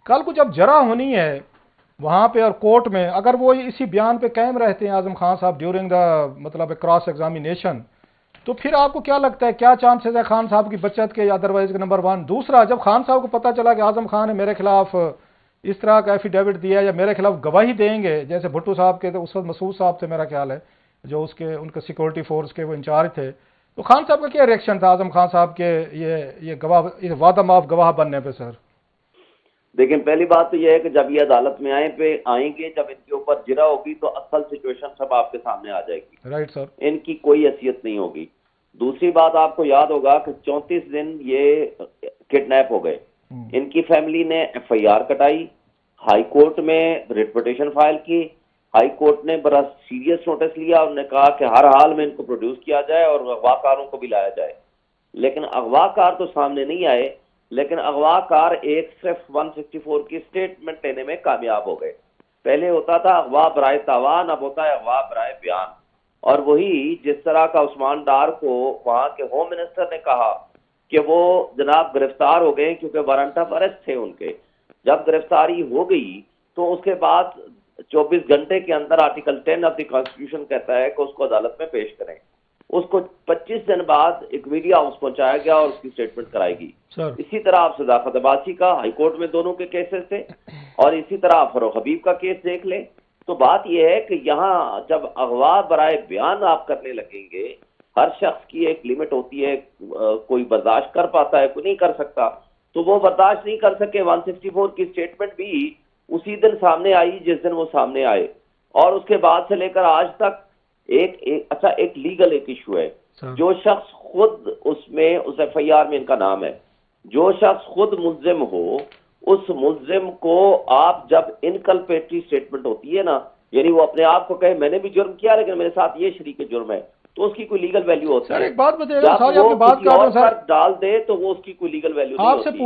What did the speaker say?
کل کو جب جرح ہونی ہے وہاں پہ اور کورٹ میں، اگر وہ اسی بیان پہ قائم رہتے ہیں اعظم خان صاحب ڈیورنگ دا مطلب کراس ایگزامینیشن، تو پھر آپ کو کیا لگتا ہے کیا چانسز ہے خان صاحب کی بچت کے یا ادروائز کے؟ Number one. دوسرا، جب خان صاحب کو پتہ چلا کہ اعظم خان نے میرے خلاف اس طرح کا ایفیڈیوٹ دیا یا میرے خلاف گواہی دیں گے، جیسے بھٹو صاحب کے تو اس وقت مسعود صاحب تھے میرا خیال ہے جو ان کے سیکورٹی فورس کے وہ انچارج تھے، تو خان صاحب کا کیا ریئیکشن تھا اعظم خان صاحب کے یہ گواہ، یہ وعدہ معاف گواہ بننے پہ؟ سر دیکھیں، پہلی بات تو یہ ہے کہ جب یہ عدالت میں آئیں گے، جب ان کے اوپر جرح ہوگی تو اصل سچویشن سب آپ کے سامنے آ جائے گی۔ Right sir. ان کی کوئی حیثیت نہیں ہوگی۔ دوسری بات آپ کو یاد ہوگا کہ 34 دن یہ کڈنیپ ہو گئے، ان کی فیملی نے ایف آئی آر کٹائی، ہائی کورٹ میں ریٹ پٹیشن فائل کی، ہائی کورٹ نے بڑا سیریس نوٹس لیا، انہوں نے کہا کہ ہر حال میں ان کو پروڈیوس کیا جائے اور اغوا کاروں کو بھی لایا جائے، لیکن اغوا کار تو سامنے نہیں آئے، لیکن اغوا کار ایک صرف 164 کی سٹیٹمنٹ لینے میں کامیاب ہو گئے۔ پہلے ہوتا تھا اغوا برائے تاوان، اب ہوتا ہے اغوا برائے بیان، اور وہی جس طرح کا عثمان ڈار کو وہاں کے ہوم منسٹر نے کہا کہ وہ جناب گرفتار ہو گئے کیونکہ وارنٹ آف ارسٹ تھے ان کے، جب گرفتاری ہو گئی تو اس کے بعد 24 گھنٹے کے اندر آرٹیکل 10 آف دی کانسٹیٹیوشن کہتا ہے کہ اس کو عدالت میں پیش کریں، اس کو 25 دن بعد ایک میڈیا ہاؤس پہنچایا گیا اور اس کی سٹیٹمنٹ کرائی گئی۔ اسی طرح آپ صداقت عباسی کا ہائی کورٹ میں دونوں کے کیسز تھے، اور اسی طرح آپ فروخ حبیب کا کیس دیکھ لیں۔ تو بات یہ ہے کہ یہاں جب اغوا برائے بیان آپ کرنے لگیں گے، ہر شخص کی ایک لیمٹ ہوتی ہے، کوئی برداشت کر پاتا ہے کوئی نہیں کر سکتا، تو وہ برداشت نہیں کر سکے۔ 164 کی سٹیٹمنٹ بھی اسی دن سامنے آئی جس دن وہ سامنے آئے، اور اس کے بعد سے لے کر آج تک ایک لیگل ایک ایشو ہے۔ جو شخص خود اس ایف آئی آر میں ان کا نام ہے، جو شخص خود ملزم ہو، اس ملزم کو آپ جب انکلپیٹری سٹیٹمنٹ ہوتی ہے نا، یعنی وہ اپنے آپ کو کہے میں نے بھی جرم کیا لیکن میرے ساتھ یہ شریک جرم ہے، تو اس کی کوئی لیگل ویلیو ہوتی ہے۔ ایک بات بتائیے جب وہ کسی اور پر ڈال دے تو وہ اس کی کوئی لیگل ویلیو نہیں ہوتی۔